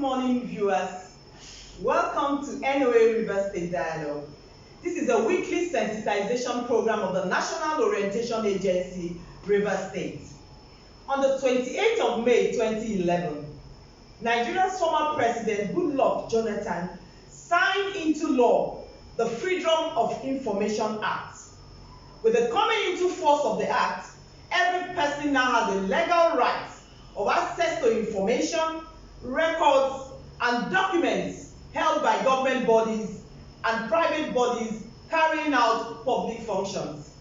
morning, viewers. Welcome to NOA River State Dialogue. This is a weekly sensitization program of the National Orientation Agency, River State. On the 28th of May 2011, Nigeria's former President Goodluck Jonathan signed into law the Freedom of Information Act. With the coming into force of the Act, every person now has a legal right of access to information, records, and documents held by government bodies and private bodies carrying out public functions.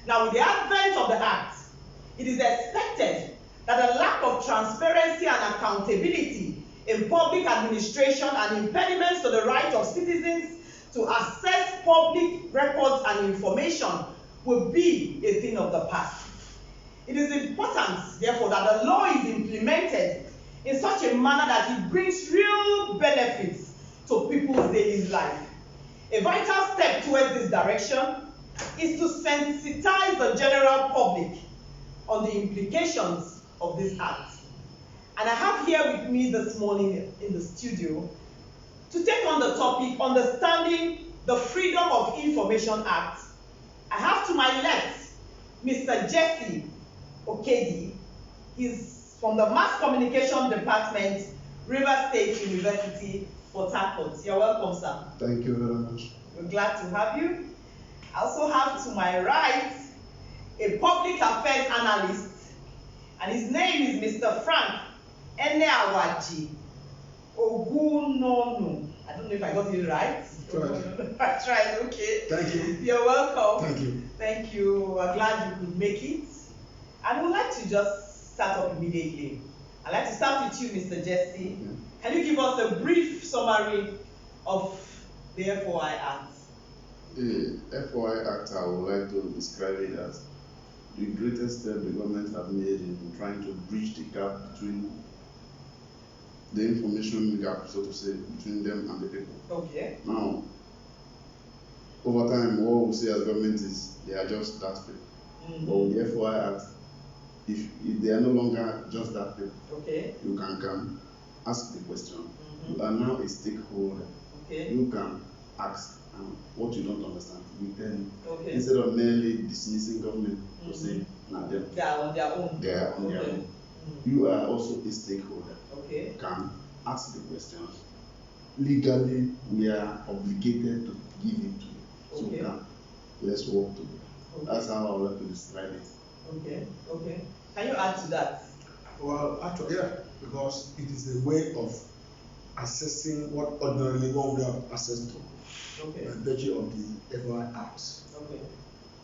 Now, with the advent of the Act, it is expected that a lack of transparency and accountability in public administration and impediments to the right of citizens to access public records and information will be a thing of the past. It is important, therefore, that the law is implemented in such a manner that it brings real benefits to people's daily life. A vital step towards this direction is to sensitize the general public on the implications of this act. And I have here with me this morning in the studio to take on the topic, Understanding the Freedom of Information Act. I have to my left Mr. Jesse Okedi. He's from the Mass Communication Department, River State University, Port Harcourt. You're welcome, sir. Thank you very much. We're glad to have you. I also have to my right a public affairs analyst, and his name is Mr. Frank Eneawaji Ogunonu. I don't know if I got it right. That's right, okay. Thank you. You're welcome. Thank you. Thank you. We're glad you could make it. And we'd like to just start up immediately. I'd like to start with you, Mr. Jesse. Yeah. Can you give us a brief summary of the FOI Act? The FOI Act, I would like to describe it as the greatest step the government have made in trying to bridge the gap between the information gap, so to say, between them and the people. Okay. Now, over time, what we say as government is they are just that people. Mm-hmm. But with the FOI Act, if they are no longer just that people, Okay. you can come, ask the question. Mm-hmm. You are now a stakeholder. Okay. You can ask what you don't understand. We tell you. Okay. Instead of merely dismissing government to Mhm. say, nah, them, They are on their own. they are on their Okay. own. Mhm. You are also a stakeholder. Okay. Come, ask the questions. Legally, we are obligated to give it to you. So Okay. come, let's work together. Okay. That's how I would like to describe it. Okay. Okay. Can you add to that? Well, actually, yeah, because it is a way of assessing what ordinarily one would have access to Okay. by virtue of the FOI Act. Okay.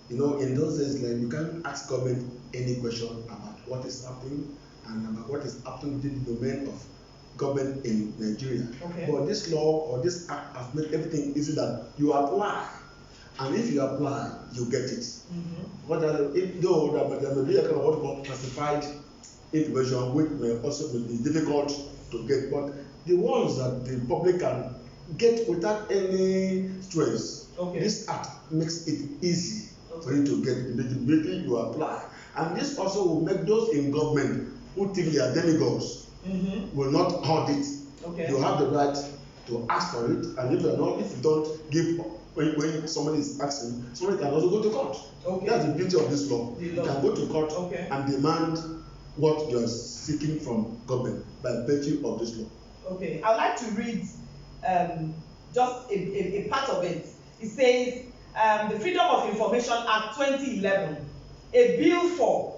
You know, in those days, like you can't ask government any question about what is happening and about what is happening within the domain of government in Nigeria. Okay. But this law or this act has made everything easy that you apply, and if you apply, you get it. Mm-hmm. But though there may be a kind of what we call classified information which may also be difficult to get, but the ones that the public can get without any stress, Okay. this act makes it easy for Okay. you to get immediately you apply. And this also will make those in government who think they are demigods Mm-hmm. will not hold it. Okay. You have the right to ask for it, and if you don't give when somebody is asking, somebody can also go to court. Okay. That's the beauty of this law. The You law. can go to court Okay. and demand what you are seeking from government by virtue of this law. Okay. I'd like to read just a part of it. It says, the Freedom of Information Act 2011, a bill for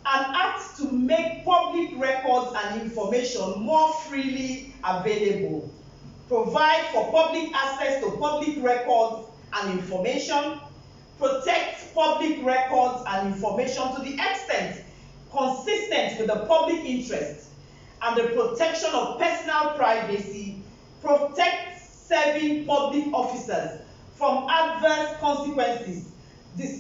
an act to make public records and information more freely available, provide for public access to public records and information, protect public records and information to the extent consistent with the public interest and the protection of personal privacy, protect serving public officers from adverse consequences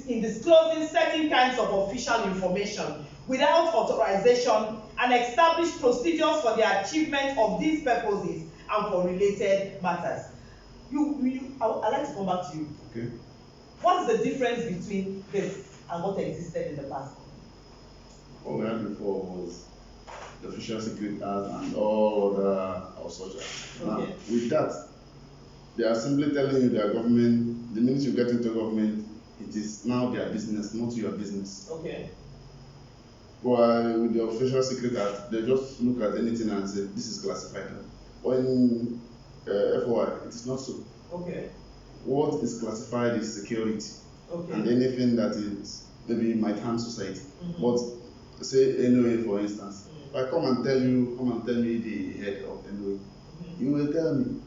in disclosing certain kinds of official information without authorization, and establish procedures for the achievement of these purposes and for related matters. I'd like to come back to you. Okay. What is the difference between this and what existed in the past? What we had before was the Official Secret Act, and all other of such. Now, with that, they are simply telling you their government, the minute you get into government, it is now their business, not your business. Okay. While with the Official Secret Act, they just look at anything and say, this is classified. But in FOI, it is not so. Okay. What is classified is security. Okay. And anything that is maybe might harm society. But say NOA, for instance, if I come and tell me the head of NOA, you will tell me.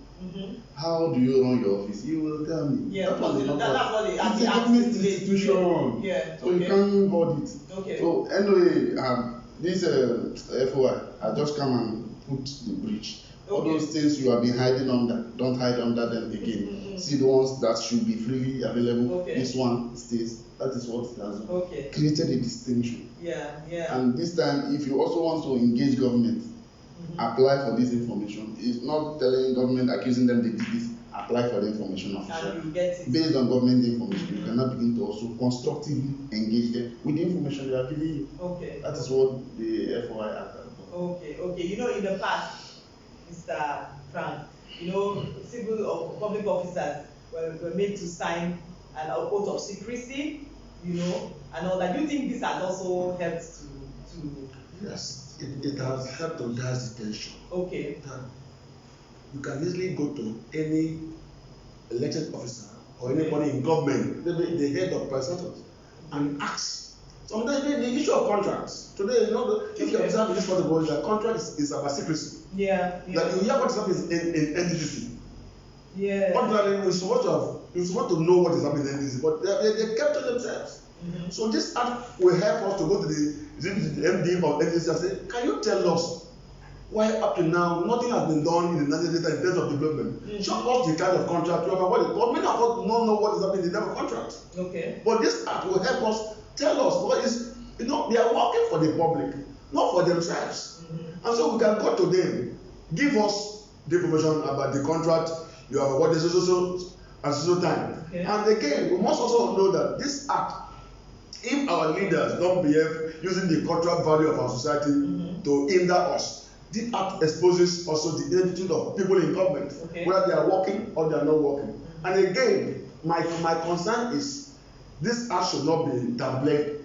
How do you run your office? You will tell me. Yeah, that's what they it's a government institution. Yeah. So you can't hold it. Okay. So anyway, this FOI, I just come and put the breach. All those things you have been hiding under, don't hide under them again. See the ones that should be freely available. This one stays. That is what it has created a distinction. Yeah. And this time, if you also want to engage government, apply for this information. It's not telling government, accusing them they did this. Apply for the information officially. And you get it. Based on government information, you cannot begin to also constructively engage them with the information they are giving you. Okay. That is what the FOI Act has done. Okay. You know, in the past, Mr. Frank, you know, civil or public officers were made to sign an oath of secrecy, you know, and all that. Do you think this has also helped to? Yes, it has helped to gas the tension. Okay. You can easily go to any elected officer or anybody in government, maybe the head of private sector, and ask. Sometimes the issue of contracts. Today, you know, if you observe this part of the world, the contract is about secrecy. Yeah. Like you hear what is happening in NDDC. Yeah. Contrary, we're supposed to know what is happening in NDDC, but they kept to themselves. So this act will help us to go to the MD of NDDC and say, can you tell us why up to now nothing has been done in the Nigeria data in terms of development? Show us the kind of contract you have awarded. But many of us don't know what is happening in the level of contract. Okay. But this act will help us tell us what is, you know, they are working for the public, not for themselves. And so we can go to them, give us the information about the contract you have awarded so time. Okay. And again, we must also know that this act, if our leaders don't behave using the cultural value of our society to hinder us, this act exposes also the attitude of people in government, whether they are working or they are not working. And again, my concern is this act should not be downplayed,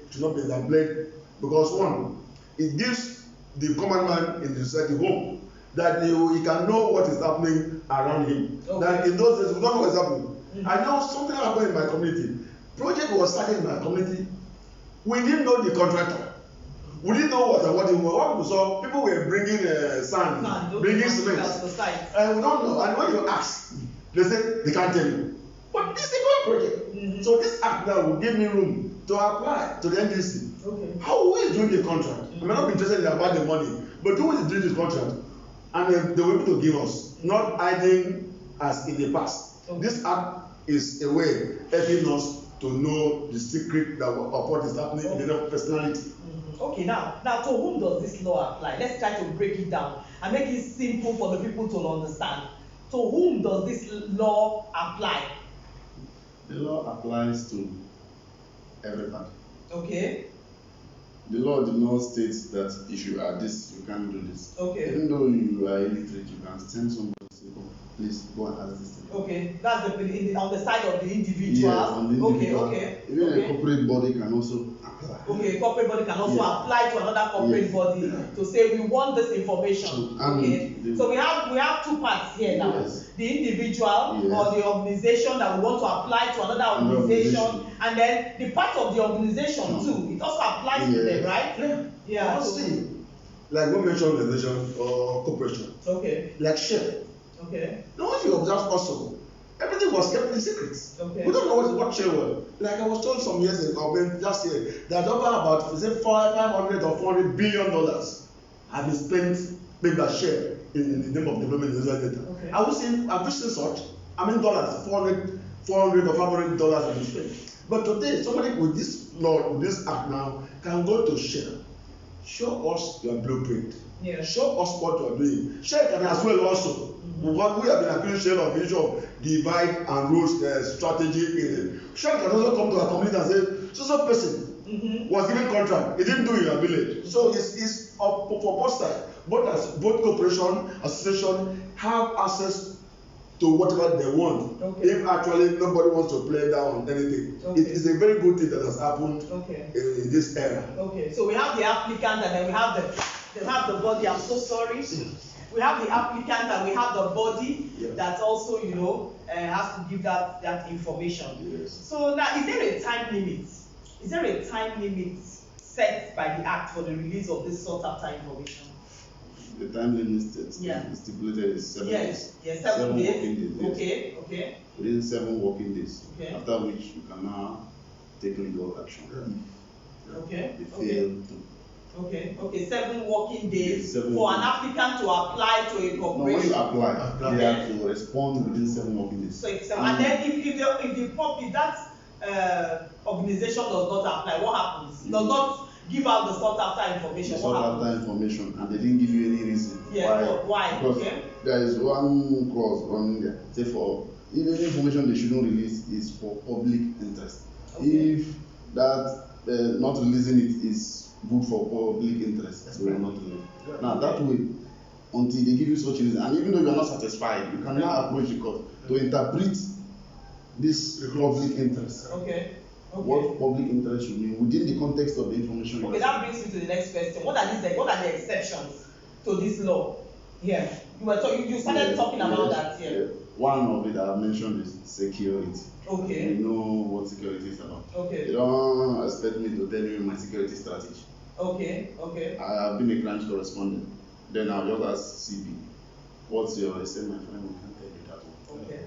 because one, it gives the common man in the society hope that he can know what is happening around him. That in those days we don't know what is happening. I know something happened in my community. Project was started in my community. We didn't know the contractor. We didn't know what we saw. People were bringing sand, bringing cement. And we don't know. And when you ask, they say they can't tell you. But this is a good project. So this act now will give me room to apply to the NDC. Who is doing the contract? I may not be interested in about the money, but who is doing this contract? And they will be able to give us, not hiding as in the past. This act is a way helping us to know the secret of what is happening in the personality. Okay, now to whom does this law apply? Let's try to break it down and make it simple for the people to understand. To whom does this law apply? The law applies to everybody. Okay. The law did not state that if you are this, you can't do this. Okay. Even though you are illiterate, you can send somebody to say, oh, please go and ask this thing. Okay, that's on the side of the individual. Yes, on the individual. Okay. Even a corporate body can also apply. Okay, a corporate body can also apply to another corporate body to say we want this information. So we have two parts here now. Yes. The individual or the organization that we want to apply to another organization, and then the part of the organization too. It also applies to them, right? Yeah. See, like we mentioned organization or corporation. Okay. Like Shell. Okay. Now what you observe also, everything was kept in secret. Okay. We don't know what Shell was. Like I was told some years ago, last year, that over about $500 or $400 billion have been spent maybe by Shell in the name of development in Israel data. Okay. Have you seen such? I mean dollars, $400 or $500 have been spent. But today, somebody with this law, with this act now, can go to Shell. Show us your blueprint. Yeah. Show us what you are doing. Shell can as well also. What we have been accused Shell of issue of divide and rule strategy. Shell can also come to our community and say, so person, was given contract. He didn't do it in a village. So it's up for both sides. Both corporation, association have access to whatever they want. Okay. If actually nobody wants to play down anything, Okay. it is a very good thing that has happened Okay. in this era. Okay, so we have the applicant and then we have the body. I'm so sorry. We have the applicant and we have the body that also, has to give that information. Yes. So now, is there a time limit? Is there a time limit set by the Act for the release of this sought after information? The time limit stipulated is 7 days. Yes, 7 days. Working days. Okay. Within 7 working days. Okay. After which you can now take legal action. Okay. If they fail to. Okay, 7 working days Seven for an working- applicant to apply to a No, when corporation. you apply, Apply. they have to respond within 7 working days. So it's and then if that organization does not apply, what happens? Does not give out the sought after information, You what sought happens? after information and they didn't give you any reason. Yeah, why? Because Okay. there is one clause running there. Say for if any information they shouldn't release is for public interest. Okay. If that not releasing it is good for public interest, they will not release. Yeah. Now that way, until they give you such reason, and even though you are not satisfied, you can now approach the court to interpret this public interest. Okay. What public interest should mean within the context of the information. Okay, that brings me to the next question. What are the exceptions to this law? Yeah. You started talking about that here. One of it I have mentioned is security. Okay. You know what security is about. Okay. You don't expect me to tell you my security strategy. Okay. I have been a crime correspondent. Then I'll just ask CP, what's your I said, my friend, we can't tell you that one. Okay.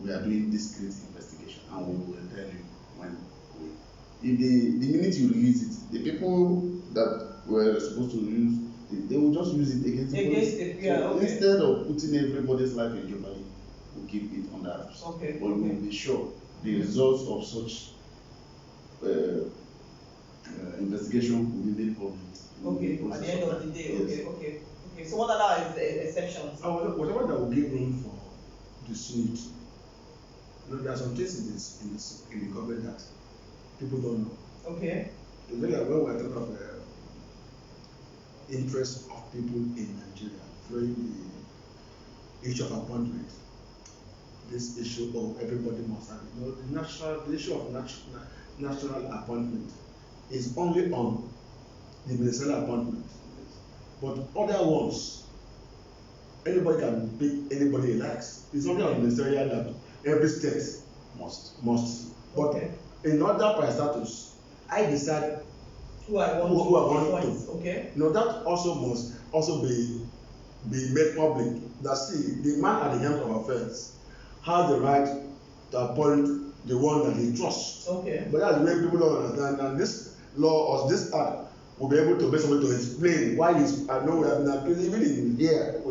We are doing discrete investigation and we will tell you when if the minute you release it, the people that were supposed to use they will just use it against the police. So instead of putting everybody's life in jeopardy, we keep it under wraps. Okay. But we will be sure the results of such investigation will be made public. Okay. At the end of the day. Yes. Okay. So what are the exceptions? Whatever that will give room for dispute. There are some things in the government that people don't know. Okay. When we are talking of interest of people in Nigeria during the issue of appointment, this issue of everybody must have the issue of national appointment is only on the ministerial appointment. But other ones, anybody can pick anybody he likes. It's only on ministerial that every state must. But in order for status, I decide who I want to. Okay. That also must be made public. That see, the man at the helm of affairs has the right to appoint the one that he trusts. Okay. But that's the way people don't understand. And this law or this act will be able to be able to explain why he's. I know we have been appealing even in here.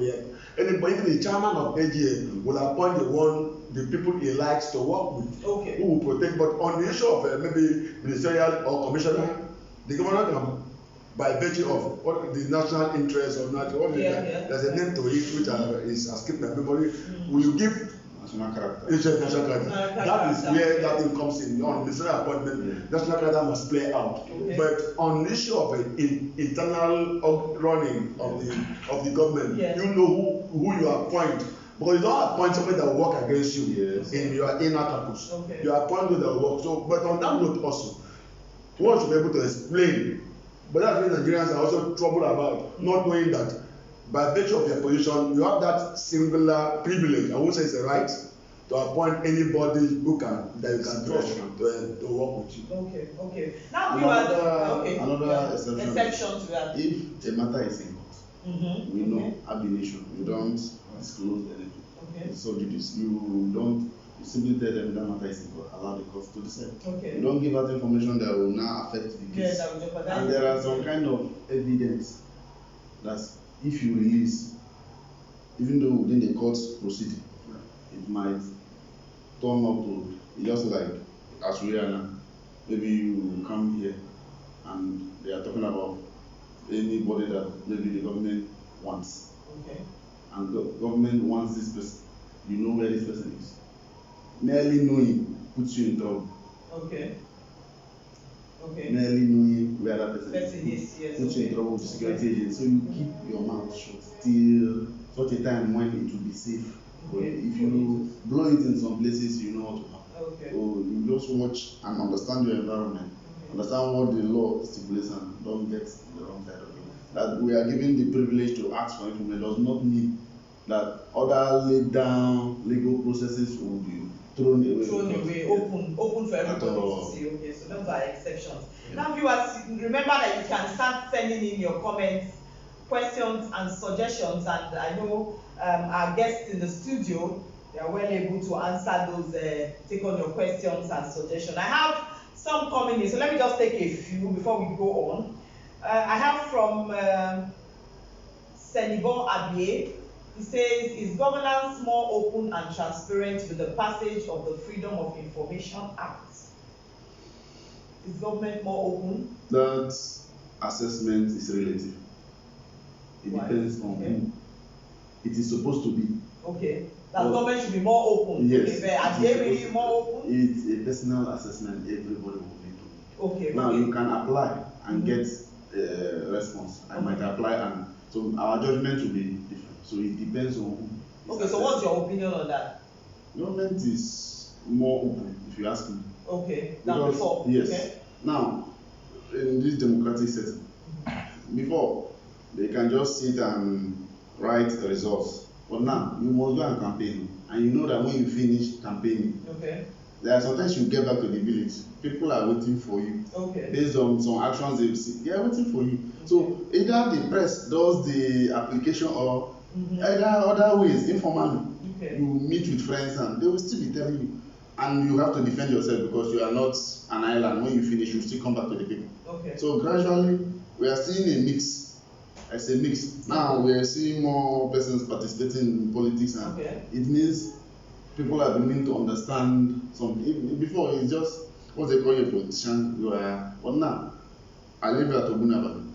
Anybody, even the chairman of AGA will appoint the people he likes to work with. Okay. Who will protect. But on the issue of maybe ministerial or commissioner, the governor can, by virtue of what the national interest or not, there's a name to it which is escaped my memory. Will give national character. National character. That is where that thing comes in. On ministerial appointment, national character must play out. Okay. But on the issue of internal running of the government, you know who you appoint. Because you don't appoint somebody that will work against you in your inner caucus. Okay. You appoint those that will work. So, but on that note also, one should be able to explain. But that's what Nigerians are also troubled about, not knowing that by virtue of your position, you have that singular privilege. I won't say it's a right to appoint anybody that you can trust to work with you. Okay. Now another exception to that. If a matter is in court, we know ab initio, you don't disclose anything. Okay. So you simply tell them that matter is in court, allow the court to decide. Okay. You don't give out information that will now affect the case. That will jeopardize. And there are some kind of evidence that if you release, even though within the court proceeding, it might turn up to just like as we are now. Maybe you come here and they are talking about anybody that maybe the government wants. Okay. And the government wants this person. You know where this person is. Merely knowing puts you in trouble. Okay. Okay. merely knowing where that person Person is, yes, puts you in okay. trouble with security agents. So you keep your mouth shut till such a time when it will be safe. But Okay. if you blow it in some places, you know what to happen. Okay. So you just watch and understand your environment, understand what the law stipulates, and don't get the wrong side of it. That we are given the privilege to ask for information does not mean that other laid down legal processes will be thrown away. Open for everybody to see. Okay, so those are exceptions. Yeah. Now, viewers, remember that you can start sending in your comments, questions, and suggestions. And I know our guests in the studio, they are well able to answer those, take on your questions and suggestions. I have some coming in, so let me just take a few before we go on. I have from Senibon Abie. He says, is governance more open and transparent with the passage of the Freedom of Information Act? Is government more open? That assessment is relative. It Why? Depends on who it is supposed to be. Okay. That government should be more open. Yes. Okay, are they really more open? It's a personal assessment everybody will need to do. Okay. Now okay. you can apply and get a response. I might apply, and so our judgment will be different. So it depends on who. Okay, so what's your opinion on that? Government is more open, if you ask me. Okay, than before. Yes. Okay. Now, in this democratic setting, before they can just sit and write the results. But now you must go and campaign, and you know that when you finish campaigning, okay, there are sometimes you get back to the village. People are waiting for you. Okay. Based on some actions they've seen, they are waiting for you. So either the press does the application or either other ways, informally. Okay. You meet with friends and they will still be telling you. And you have to defend yourself because you are not an island. When you finish, you still come back to the people. Okay. So gradually, we are seeing a mix. I say mix. Now we are seeing more persons participating in politics, and it means people are beginning to understand something. Before it's just what they call a politician. You are, but now I live at Ogunaba.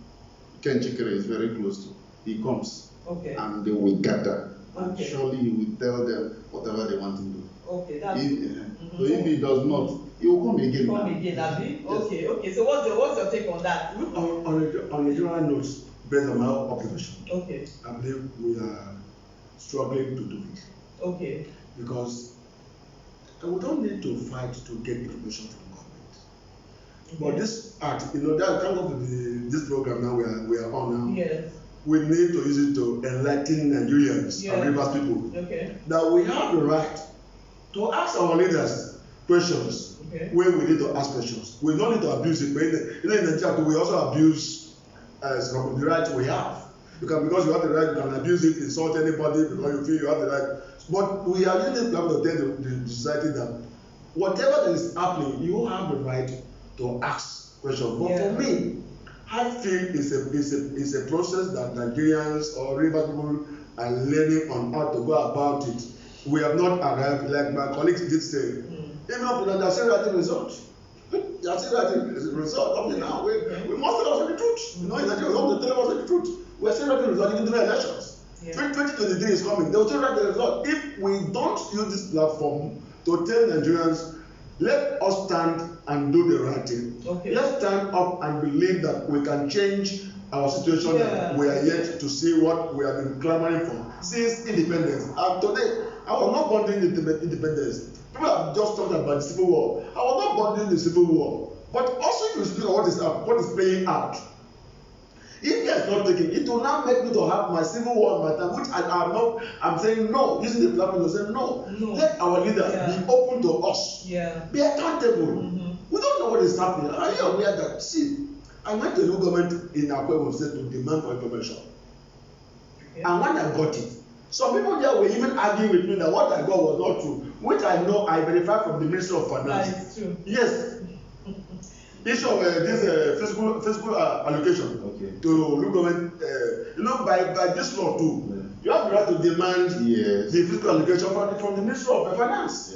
Ken Chikere is very close to. He comes, and they will gather. And surely he will tell them whatever they want to do. Okay, that's so if he does not, he will come again. Abi? Okay, okay. So what's your take on that? On a general note, based on my observation, I believe we are struggling to do it. Okay. Because we don't need to fight to get information from government. But this act, that kind of this program now we are on now. Yes. We need to use it to enlighten Nigerians and Rivers people that we have the right to ask our leaders questions when we need to ask questions. We don't need to abuse it. But in Nigeria, we also abuse the right we have. Because you have the right, you can abuse it, insult anybody because you feel you have the right. But we are using the platform to tell the society that whatever that is happening, you have the right to ask questions. But for me, I feel it's a process that Nigerians or Rivers people are learning on how to go about it. We have not arrived, like my colleagues did say. Even up to that, they are still writing results. They are still writing results up to now. We must tell us the truth. In Nigeria, we have to tell us the truth. We are still writing results even during elections. 2023 is coming. They will still write the result. If we don't use this platform to tell Nigerians, let us stand and do the right thing. Let's stand up and believe that we can change our situation. That we are yet to see what we have been clamoring for since independence. And today, I was not born during independence. People have just talked about the Civil War. I was not born during the Civil War. But also, if you look at what is playing out, if they are not taking it, will now make me to have my Civil War in my time, which I'm saying no. Using the platform to say no. Let our leaders be open to us. Be accountable. We don't know what is happening. Are you aware that, see, I went to the government in Akwa Ibom State to demand for information. And when I got it, some people there were even arguing with me that what I got was not true, which I know I verified from the Ministry of Finance. That is true. Yes. Issue of this fiscal allocation to local government, by this law too, you have the right to demand the fiscal allocation from the Ministry of Finance.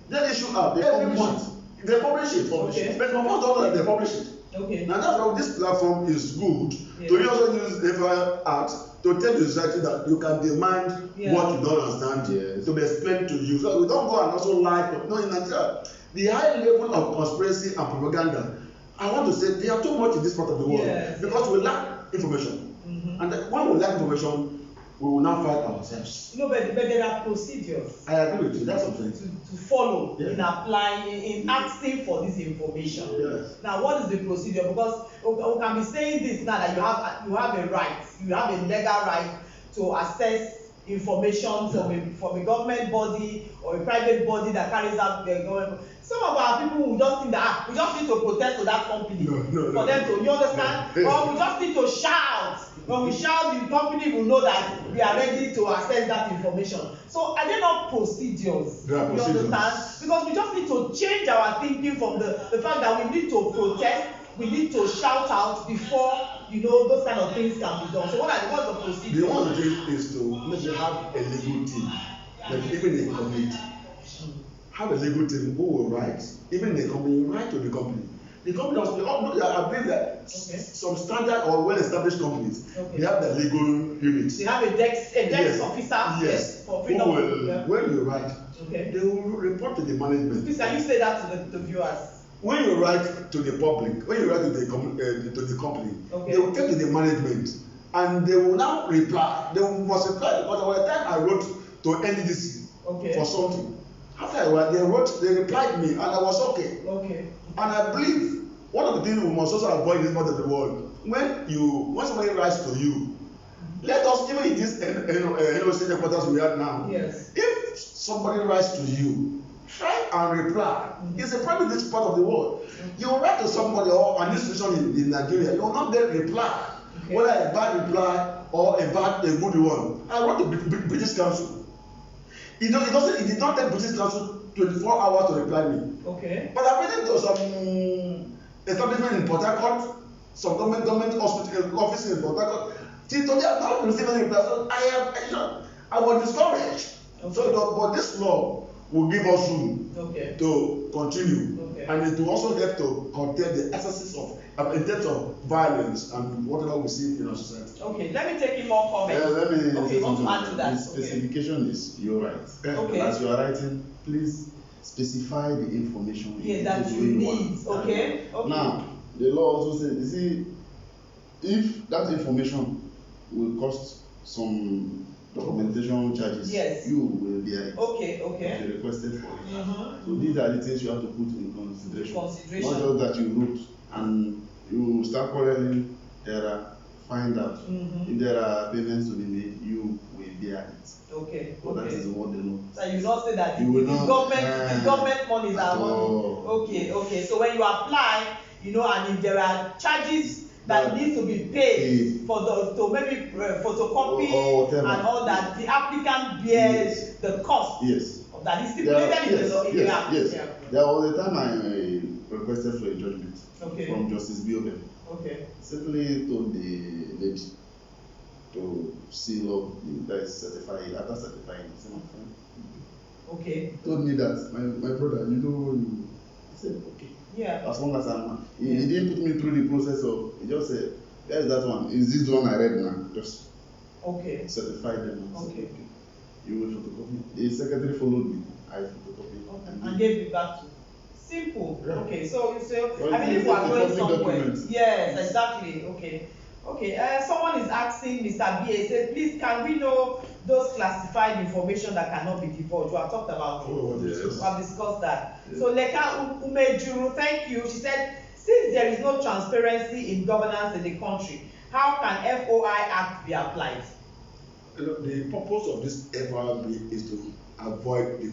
They issue out every month. They publish it. But my most don't they publish it. Now that's why this platform is good to also use the FIR Act to tell the society that you can demand what you don't understand to be explained to you. So we don't go and also lie. No, in Nigeria, the high level of conspiracy and propaganda I want to say they are too much in this part of the world Yes, because we lack information. And when we lack information, we will now fight ourselves. No, but there are procedures I agree with you. That's what I'm saying. to follow Yeah. in applying, in asking for this information. Yes. Now, what is the procedure? Because we can be saying this now that you have a right, you have a legal right to access information from a government body or a private body that carries out the government. Some of our people will just think that we just need to protest to that company for them to, you understand? Or we just need to shout. When we shout, the company will know that we are ready to access that information. So are there not procedures? There are procedures. You understand? Because we just need to change our thinking from the fact that we need to protest, we need to shout out before, those kind of things can be done. So what's the procedure? The one thing is to maybe have a legal team, like even a committee. Have a legal team who will write, even the company, write to the company. The company does, I believe that some standard or well-established companies, they have their legal units. They have a desk Yes. officer. Yes. For freedom. When you write, Okay. they will report to the management. Please, can you say that to the viewers? When you write to the public, when you write to the company, Okay. they will take to the management and they will now reply. They must reply because by the time I wrote to NDDC for something, after a while they replied me and I was okay. Okay. And I believe one of the things we must also avoid in this part of the world, when somebody writes to you, let us, even in this state headquarters we have now, Yes. if somebody writes to you, try and reply. It's a problem in this part of the world. You write to somebody or an institution in Nigeria, you will not get reply, whether a bad reply or a good one. I wrote to British Council. It did not take British Council 24 hours to reply me. Okay. But I've been to some establishment in Port Harcourt, some government hospital offices in Port Harcourt. Till today, I've not received any reply. So I was discouraged. Okay. So, but this law will give us room to continue, and it will also help to curtail the excesses of in terms of violence and whatever we see in our society. Okay, let me take in more comments. Let me you want to add to that? The specification is your right. Okay. As you are writing, please specify the information that you need. Okay. Now, the law also says, you see, if that information will cost some documentation charges, you will bear it. Okay. If you requested for it. So these are the things you have to put in consideration. Not just that you wrote and you start quarreling, find out. If there are payments to be made, you will bear it. Okay. But that is what they know. So you not say that the government money is our money. Okay. So when you apply, and if there are charges that need to be paid to maybe photocopy and all that, the applicant bears the cost. Yes. Of that is stipulated in the law. Yes. There was a time I requested for a judgment from Justice Biobe. Okay. Simply told the lady to seal up that is certified. After certifying, he said, my friend. Okay. Told me that my brother, I said, okay. Yeah. As long as he didn't put me through the process of, he just said, there's that one. Is this the one I read now? Just certify them. Okay. Said, okay. You will photocopy. The secretary followed me. I photocopied. And gave it back to. Simple. Yeah. Okay. So well, I believe we are going somewhere. Document. Yes, exactly. Okay. Someone is asking Mr. B. Said, please, can we know those classified information that cannot be divulged? We have talked about it. Yes. We have discussed that. Yes. So Leka Umejuru, thank you. She said, since there is no transparency in governance in the country, how can FOI Act be applied? The purpose of this FOI is to avoid the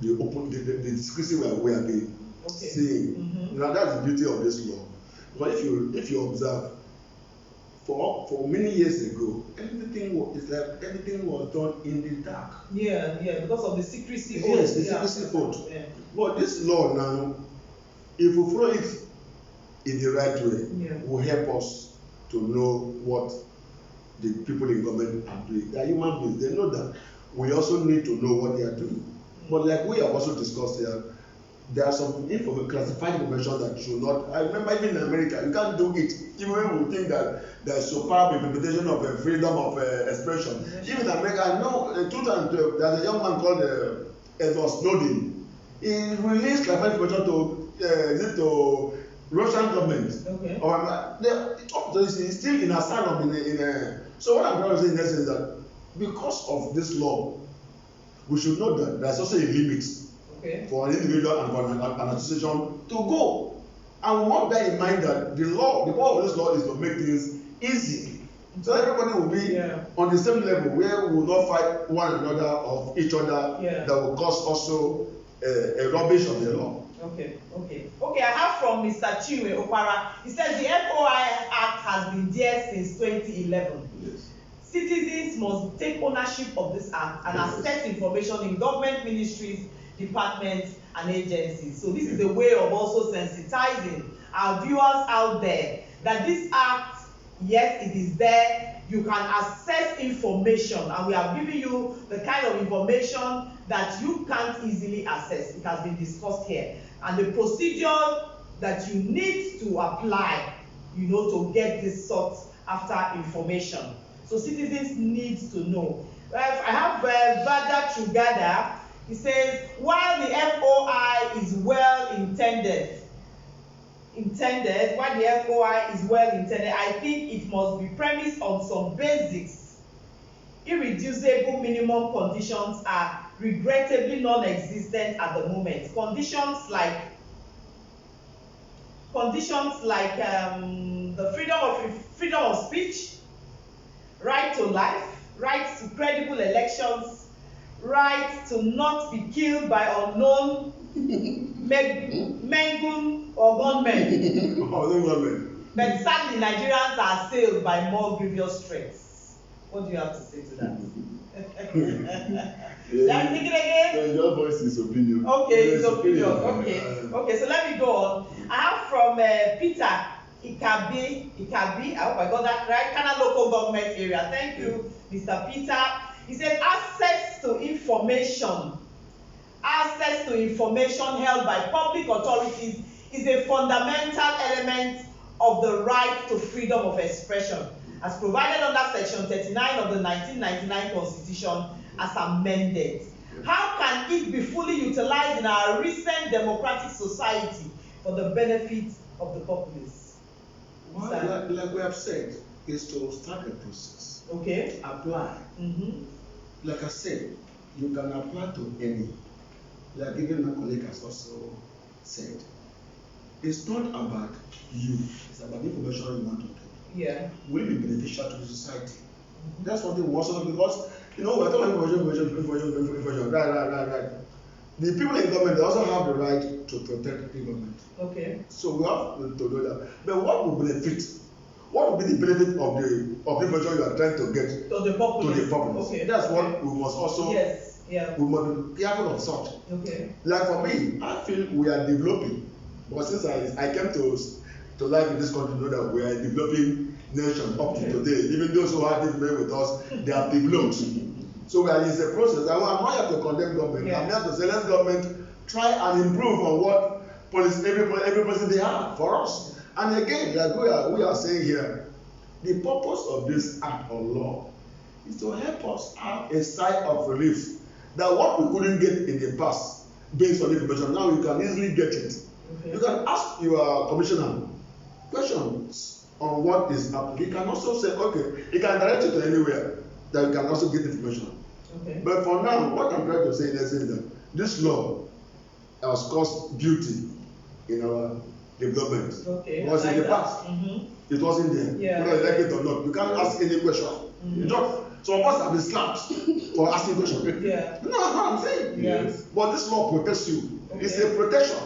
discrepancy we have been seeing. Now that's the beauty of this law. But if you observe, for many years ago, everything was done in the dark. Yeah, because of the secrecy oath. Yes, the secrecy oath. Yeah. But this law now, if we follow it in the right way, will help us to know what the people in government are doing. They are human beings. They know that. We also need to know what they are doing. But like we have also discussed here, there are some classified information that should not. I remember even in America, you can't do it. Even when we think that there is superb implementation of freedom of expression. Even in America, I know in 2012, there's a young man called Edward Snowden. He released classified information to is it to Russian government? Okay. Or it's still in asylum in a. So what I'm trying to say in essence is that because of this law, we should know that there's also a limit for an individual and for an association to go. And we must bear in mind that the power of this law is to make things easy. So everybody will be on the same level where we will not fight one another or each other that will cause also a rubbish of the law. Okay. I have from Mr. Chinwe Okwara. He says the FOI Act has been there since 2011. Yes. Citizens must take ownership of this act and access information in government ministries, departments, and agencies. So this is a way of also sensitizing our viewers out there that this act, yes, it is there. You can access information, and we have given you the kind of information that you can't easily access. It has been discussed here, and the procedure that you need to apply, to get this sought after information. So citizens need to know. I have Vada Trugada. He says, while the FOI is well intended, I think it must be premised on some basics. Irreducible minimum conditions are regrettably non-existent at the moment. Conditions like the freedom of speech, right to life, right to credible elections, right to not be killed by unknown Mengun or gunmen. But sadly, Nigerians are assailed by more grievous threats. What do you have to say to that? Let me take it again. Your voice is opinion. Okay, it's opinion. Okay, so let me go on. I have from Peter Ikabi, I hope I got that right, Kana local government area. Thank you, Mr. Peter. He said access to information held by public authorities is a fundamental element of the right to freedom of expression, as provided under Section 39 of the 1999 Constitution as amended. How can it be fully utilized in our recent democratic society for the benefit of the populace? Well, like we have said, is to start the process. Okay. Apply. Like I said, you can apply to any. Like even my colleague has also said, it's not about you, it's about the information you want to get. Yeah. Will be beneficial to the society. That's what they want to know, because we're talking about information. Right. The people in government, they also have the right to protect the government. Okay. So we have to do that. But what will benefit? What will be the benefit of the information you are trying to get to the populace? Okay. That's what we must also. Yes. Yeah. We must be careful of such. Okay. Like for me, I feel we are developing. But since I came to life in this country, know that we are a developing nation up to today. Even those who have been with us, they have developed. So we are in a process. I'm not here to condemn government. Yeah. I'm here to say let government try and improve on what every person they have for us. And again, like we are saying here, the purpose of this act or law is to help us have a sigh of relief that what we couldn't get in the past based on information, now you can easily get it. Okay. You can ask your commissioner questions on what is happening. You can also say, okay, you can direct you to anywhere that you can also get information. Okay. But for now, what I'm trying to say is that this law has caused beauty in our development. Okay. Because in the past, it wasn't there. Yeah. Whether you like it or not, you can't ask any question. You just, some of us have been slapped for asking questions. Yeah. You know what I'm saying? Yes. But this law protects you. Okay. It's a protection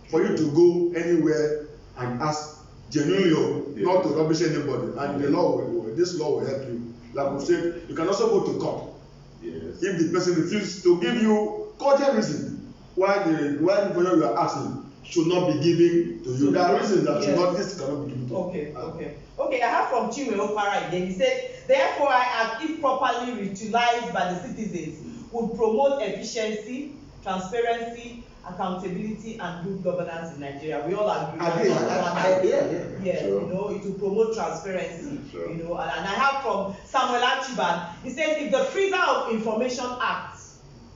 for you to go anywhere and ask genuinely, not to rubbish anybody. And this law will help you. Like we said, you can also go to court. Yes. If the person refuses to give you cogent reason why the information you are asking should not be given to you. There are reasons that this cannot be given to you. Okay, I have from Chinwe Okwara again. He said, therefore, if properly utilized by the citizens, would promote efficiency, transparency, accountability, and good governance in Nigeria. We all agree. Yeah. Sure. It will promote transparency. Sure. And I have from Samuel Achiban. He says, if the Freedom of Information Act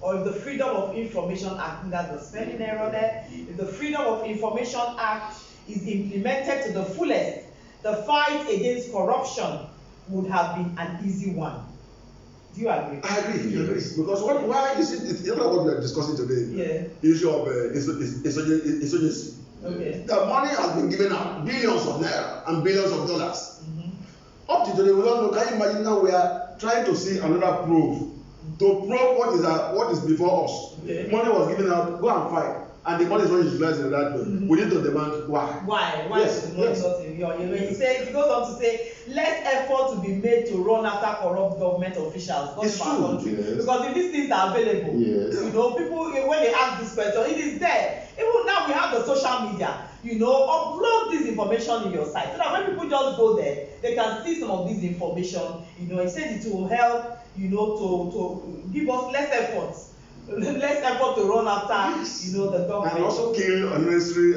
or if the Freedom of Information Act, that's the spelling error there, if the Freedom of Information Act is implemented to the fullest, the fight against corruption would have been an easy one. Do you agree? I agree. Because why is it? You know what we are discussing today? Yeah. Issue of insurgency. Okay. The money has been given out, billions of naira and billions of dollars. Up to today, we don't know. Can you imagine now we are trying to see another proof to prove what is before us? Okay. Money was given out, go and fight, and the money is not utilized in that way. We need to demand why. Why? Yes, is the money not in your? He goes on to say, less effort to be made to run after corrupt government officials. It's true. Yes. Because if these things are available, Yes. you know, people when they ask this question, it is there. Even now we have the social media. You know, upload this information in your site so that when people just go there, they can see some of this information. You know, he said it will help. You know, to give us less effort to run after. Yes. You know, the government. And also kill unnecessary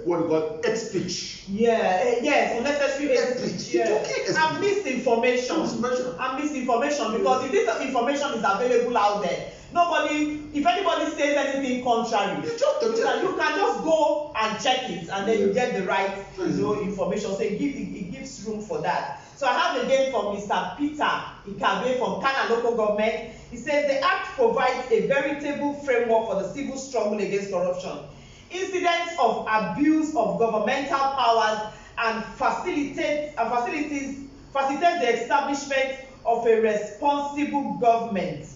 what we call hate speech. Yeah, yes, unnecessary hate speech. Yeah. Okay, And misinformation. And misinformation, because if this information is available out there, if anybody says anything contrary, you can just go and check it, and then you get the right, information. So it gives room for that. So I have again from Mr. Peter Ikabe from Kana Local Government. He says the Act provides a veritable framework for the civil struggle against corruption. Incidents of abuse of governmental powers and facilitates the establishment of a responsible government,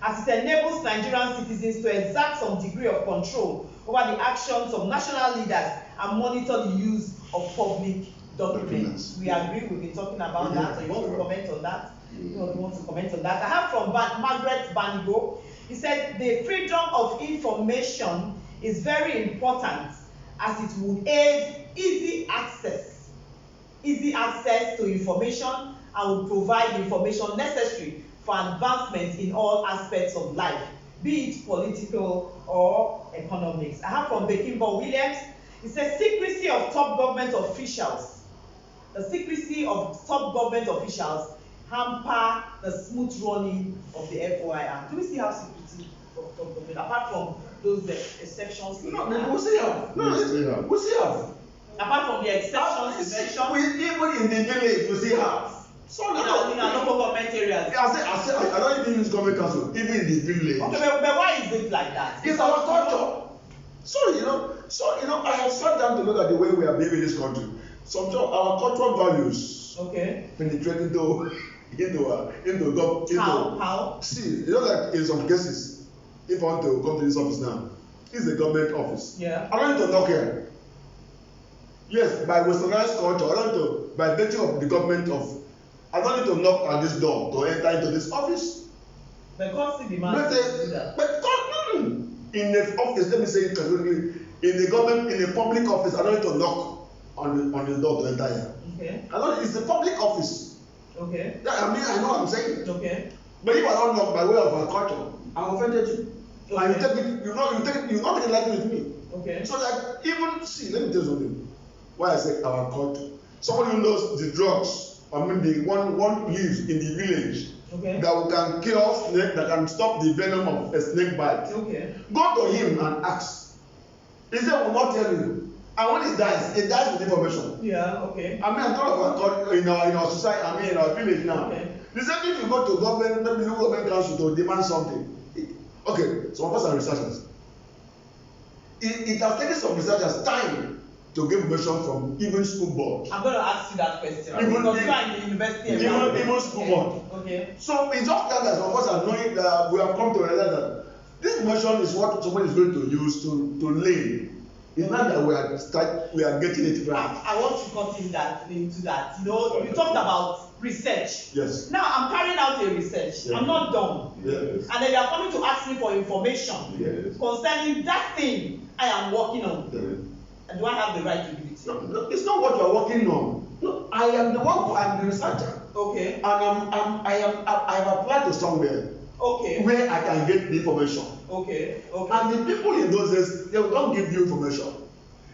as it enables Nigerian citizens to exert some degree of control over the actions of national leaders and monitor the use of public documents. We agree. We've been talking about that. So you want to comment on that? You want to comment on that? I have from Margaret Banigo. He said the freedom of information is very important as it would aid easy access to information and would provide the information necessary for advancement in all aspects of life, be it political or economics. I have from Bekimbo Williams. It says secrecy of top government officials. The secrecy of top government officials hamper the smooth running of the FOI. Do we see how secrecy of top government, apart from those exceptions? No, we still have. We still have. Apart from the exceptions mentioned, even in the village, we still have. So in our local government areas. I don't even use government council, even in the village. Okay, but why is it like that? It's our culture. So I have sat down to look at the way we are behaving in this country. Sometimes our cultural values penetrate into How? See, like in some cases, if I want to come to this office now, it's a government office. Yeah. I don't need to knock here. Yes, by westernized culture, by virtue of the government of, I don't need to knock at this door to enter into this office. The court demands to do that. In the office, let me say it categorically, in a public office, I don't need to knock on the door to enter here. Okay. It's a public office. Okay. Yeah, I know what I'm saying. Okay. But if I don't knock by way of our culture, I'm offended you. Okay. And you not take it lightly with me. Okay. So that let me tell you something. Why I say our culture. Somebody who knows the drugs, the one lives in the village. Okay. That can kill snake, that can stop the venom of a snake bite. Okay. Go to him and ask. He said, will not tell you. And when he dies with information. Yeah, okay. I'm talking about in our society, in our village now. Okay. The same thing if you go to government, maybe local government council to demand something. Okay, some of us are researchers. It has taken some researchers time to get information from even school board. I'm going to ask you that question. Even because you are in the university. Even school board. Okay. So it's just that some of us are knowing that we have come to realize that this information is what somebody is going to use to lay. It's not that we are getting it right. I want to cut into that. You talked about research. Yes. Now I'm carrying out a research. Yeah. I'm not done. Yes. And then they are coming to ask me for information concerning that thing I am working on. Yes. Do I have the right to do it? No, it's not what you are working on. No, I am the researcher. Okay. And I have applied to somewhere. Okay. Where I can get the information. Okay. And the people in those days, they will not give you information,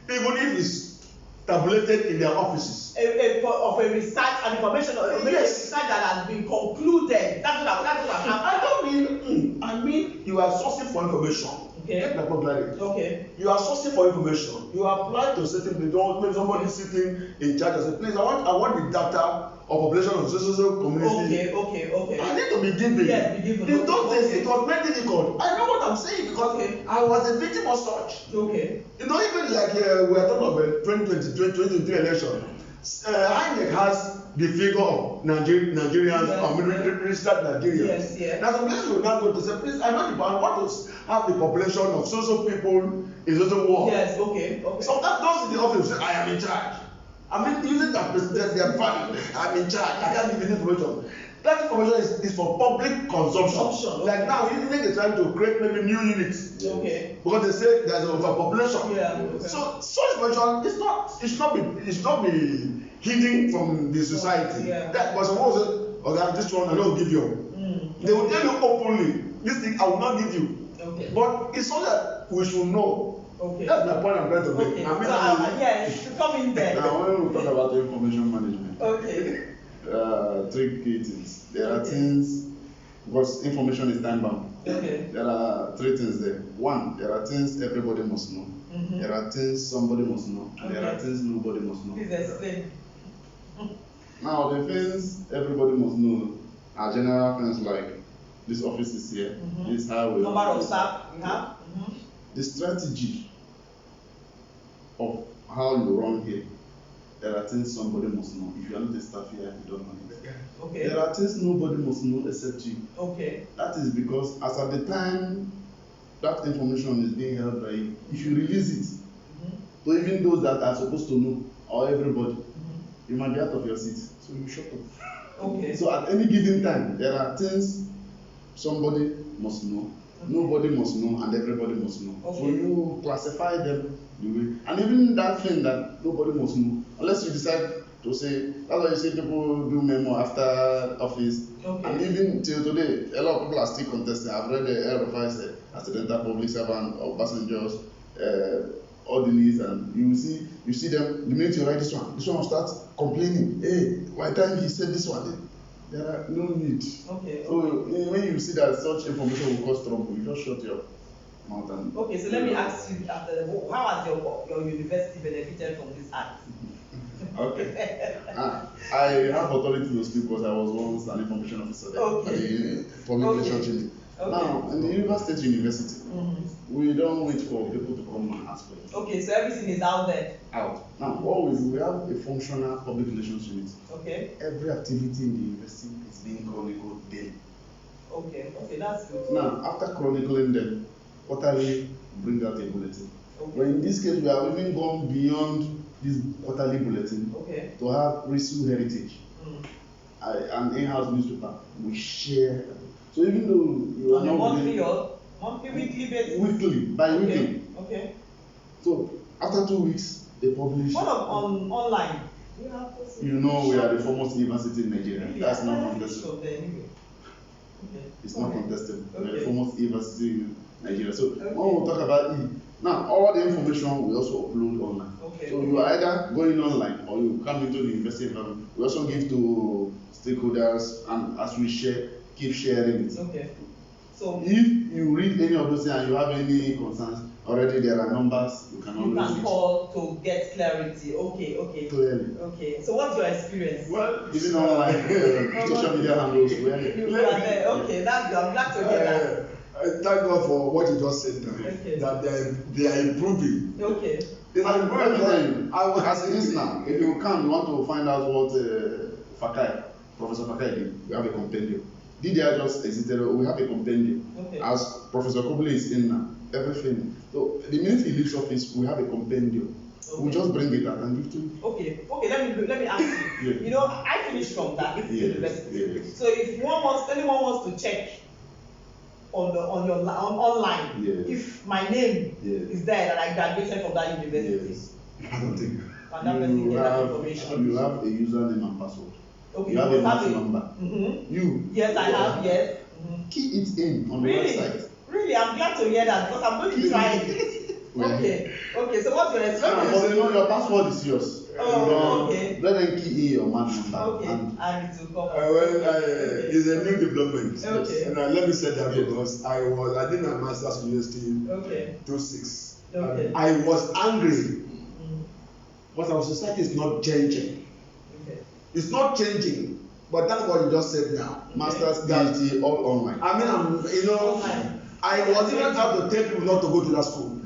even if it's tabulated in their offices. Of a research and information research that has been concluded. That's what I'm I mean you are sourcing for information. Okay. Get my point clearly. Okay. You are sourcing for information. You apply to certain people. Don't maybe somebody sitting in charge and say, please, I want the data of population of social community. Okay. I need to be given. Yes, be given. In those days, Okay. it was very difficult. I know what I'm saying because Okay. I was a victim of such. Okay. You know, even like we are talking about 2023 election, INEC has the figure of Nigerians, Yes. registered Nigerians. Yes. Now some places will now go to say, please, I know I want to have the population of so people in social war. Yes. Okay. Sometimes those in the office will say, I am in charge. I mean, using that president, their value, I'm in charge. I can't give you information. That information is for public consumption. Okay. Like now, INEC is trying to create maybe new units. Okay. Because they say there's overpopulation. Yeah. Okay. So such information it should not be hidden from the society. Yeah. That but suppose say, okay, this one I don't give you. They will tell you openly, this thing I will not give you. Okay. But it's so that we should know. Okay. That's my point I'm trying to make. Okay. I mean, So yes, come in there. Now, when we talk about information management, Okay. three key things. There are things, because information is time bound. Okay. There are three things there. One, there are things everybody must know. Mm-hmm. There are things somebody must know. And there are Okay. things nobody must know. Please explain. Now, the things everybody must know are general things like this office is here, Mhm. this highway. Number of staff we have. The strategy of how you run here, there are things somebody must know. If you are not a staff here, you don't know it. Okay. There are things nobody must know except you. Okay. That is because as at the time that information is being held by you, if you release it to even those that are supposed to know or everybody, you might be out of your seat. So you shut up. Okay. So at any given time, there are things somebody must know, nobody must know, and everybody must know. Okay. So you classify them the way, and even that thing that nobody must know, unless you decide to say, that's why you see people do memo after office. Okay. And even till today, a lot of people are still contesting. I've read the El-Rufai said, accidental public servant or passengers, orderlies, and you see them, the minute you write this one will start complaining. Hey, why time he said this one? There are no need. Okay. So when you see that such information will cause trouble, you just shut your mouth and. Okay, so let me ask you, how has your university benefited from this act? Okay. I have authority to speak because I was once an information officer there Okay. at the public relations unit. Okay. Now, in the Rivers State University, we don't wait for people to come and ask questions. Okay, so everything is out there. Out. Now, what we have a functional public relations unit. Okay. Every activity in the university is being chronicled daily. Okay, that's good. Now, after chronicling them, quarterly bring out a bulletin. Okay. But in this case, we have even gone beyond this quarterly bulletin Okay. to have RISU Heritage, an in-house newspaper. We share. So even though you are On a not monthly within- or weekly basis? weekly, bi-weekly. Okay. Okay. So after 2 weeks, they publish. What of online? You know, we are the foremost university in Nigeria. Really? That's not I contested. from there anyway. Okay. It's not Okay. contested. We are the Okay. foremost university in Nigeria. So Okay. when we talk about now all the information we also upload online. Okay. So you are either going online or you come into the university environment. We also give to stakeholders, and as we share, keep sharing it. Okay. So If you read any of those things and you have any concerns, already there are numbers you can you always can reach. call to get clarity. Okay. Clearly. Okay. So what's your experience? Well, Even online social media handles where You are there. Okay, that's good. I'm glad to hear that. thank God for what you just said now. Okay. That they are improving. Okay. It's And improving. let me tell you, I was as it is now, if you come, you want to find out what Fakai, Professor Fakai did, we have a compendium. DDI just exited, we have a compendium. Okay. As Professor Kobule is in now, everything. So the minute he leaves office, we have a compendium. Okay. We just bring it out and give to you. Okay. Let me ask you. Yeah. You know, I finished from that university. Yes. So if anyone wants to check on online, Yes. if my name Yes. is there that I graduated from that university, Yes. I don't think. and that person You get that have information. a username and password. Okay. You have a must match number. Mm-hmm. You. Yes, I have. Yes. Mm-hmm. Key it in on the Really? website. Really, I'm glad to hear that because I'm going to try it. Yeah. Okay. So what's your But experience? you know your password is yours. Oh, okay. Let them key in your man number. Okay, and it will come up. It's a new development. Okay. And let me say that Yes. because I did my master's university Okay. 26. Okay. And I was angry because our society is not changing. Okay. It's not changing. But that's what you just said now. Okay. Masters, PhD all online. I mean, Online. I was even trying to tell people not to go to that school.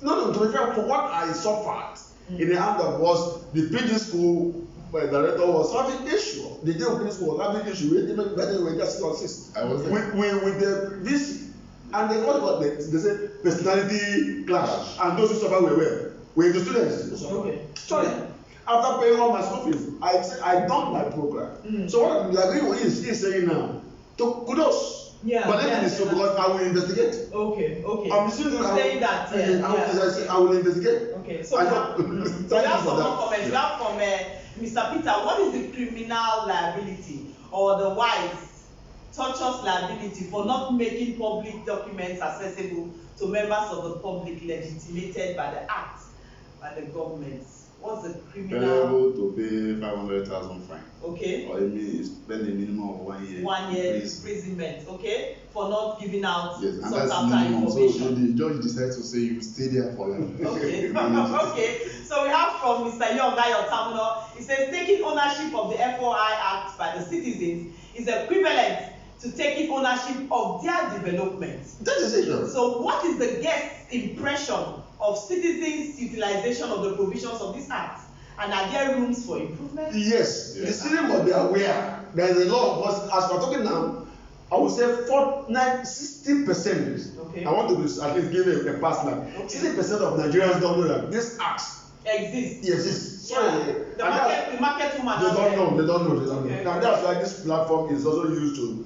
No, to be fair, for what I suffered in the hand of was the PG school director was having issue. The day of PG school was having issue with even better with just 6 I was there. with the VC. And they got they say personality clash. And those who suffer were the students. Okay. Sorry. After paying all my school fees, I dumped my program. So what I'm agreeing with is saying now, to kudos. Yeah, But let me so because I will investigate. Okay. I'm saying that. I will investigate. Okay. So I we don't- have Thank you some for that. more comments. We have from Mr. Peter. What is the criminal liability or the wise tortious liability for not making public documents accessible to members of the public legitimated by the act by the government? What's the criminal? Liable to pay 500,000 fine. Okay. Or spend a minimum of 1 year. 1 year imprisonment, okay, for not giving out Yes, and some that's after minimum. So information. the judge decides to say you stay there for life. Okay. Okay. So we have from Mr. Young Ayo Terminal. He says taking ownership of the FOI Act by the citizens is equivalent to taking ownership of their development. That is it. So what is the guest's impression of citizens' utilization of the provisions of this act? And are there rooms for improvement? Yes, the city must be aware there is a law. Because as we are talking now, I would say 60%. Okay. I want to at least give a pass now. Okay. 60% of Nigerians don't know that this act Exists. exists. Yeah. The market woman. They don't know. Okay. Now that's why this platform is also used to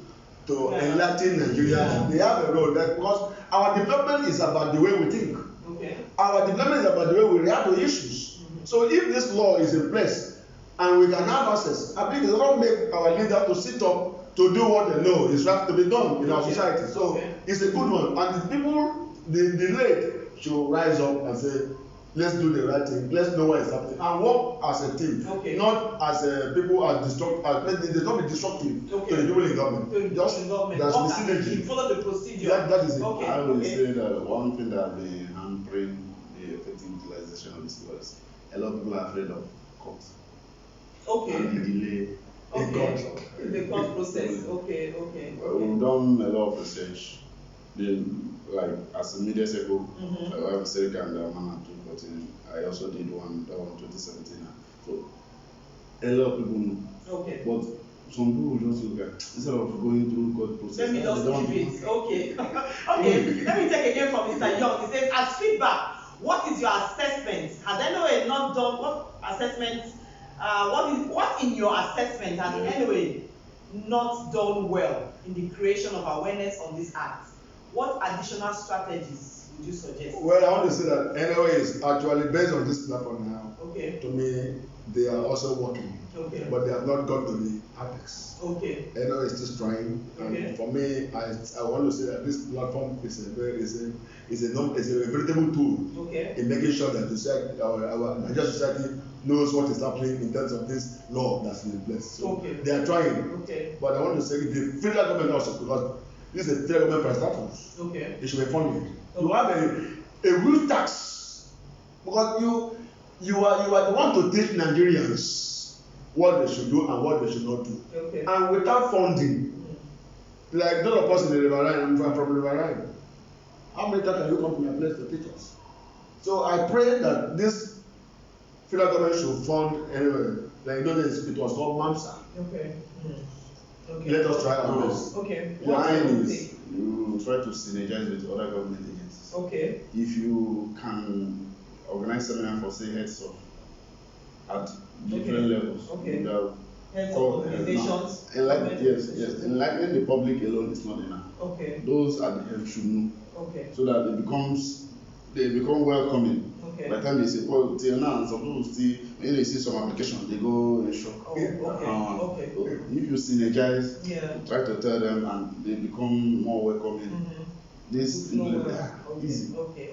enlighten Nigerians. Yeah. They have a role that because our development is about the way we think. Okay. Our development is about the way we react to issues. So if this law is in place and we can have access, I think it doesn't make our leader to sit up to do what they know is right to be done in our society. So it's a good one. And the people, the late should rise up and say, let's do the right thing. Let's know what is happening and work as a team, not as people are destructive. They don't be destructive to the people in government. Just that's the synergy. Follow the procedure. That is it. Okay. I will say that one thing that been hampering the effective utilization of this law is a lot of people are afraid of court. Okay. And the delay. Okay. The court process. Okay. We've done a lot of research. Like as a media circle, I have Serica and Mana 2014. I also did one 2017. So a lot of people know. Okay. But some people just look at instead of going through court process. Let me just leave it. Okay. Okay. Let me take again from Mr. Young. He says, as feedback, what is your assessment? Has anyone not done what assessment? What in your assessment has anyone not done well in the creation of awareness on this act? What additional strategies would you suggest? Well, I want to say that NOA is actually based on this platform now. Okay. To me, they are also working. Okay. But they have not got to the apex. Okay. NOA is still trying. Okay. And for me, I want to say that this platform is a veritable tool Okay. in making sure that our Nigerian society knows what is happening in terms of this law that's in place. So Okay. they are trying. Okay. But I want to say the federal government also, because this is a federal government per status. Okay. It should be funded. Okay. You have a real tax because you are the one to teach Nigerians what they should do and what they should not do. Okay. And without funding, like none of us in the Riverine, I'm from Riverine. How many times can you come to my place to teach us? So I pray that this federal government should fund anyway. Like those days, it was called MAMSA. Okay. Okay. Let us try our best. Okay. Line is you try to synergize with other government agencies. Okay. If you can organize seminar for say heads of at different levels. Okay. You have Heads of organizations. Enlightening the public alone is not enough. Okay. Those at the head should know. Okay. So that they become welcoming. Okay. By the time they say, oh, till now, some people still, when they see some application, they go in shock. Oh, okay. So if you synergize, Yeah. try to tell them and they become more welcoming. This is easy. Okay.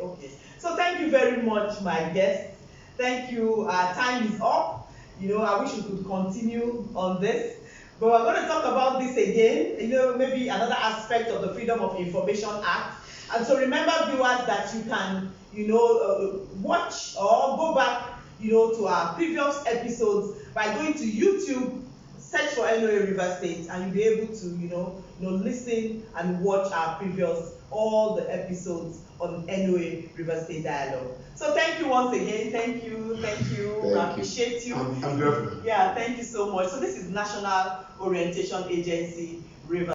So thank you very much, my guests. Thank you. Our time is up. I wish we could continue on this. But we're going to talk about this again, maybe another aspect of the Freedom of Information Act. And so remember, viewers, that you can, watch or go back, to our previous episodes by going to YouTube, search for NOA Rivers State, and you'll be able to, listen and watch all the episodes on NOA Rivers State Dialogue. So thank you once again. Thank you. We appreciate you. I'm grateful. Yeah, thank you so much. So this is National Orientation Agency, Rivers.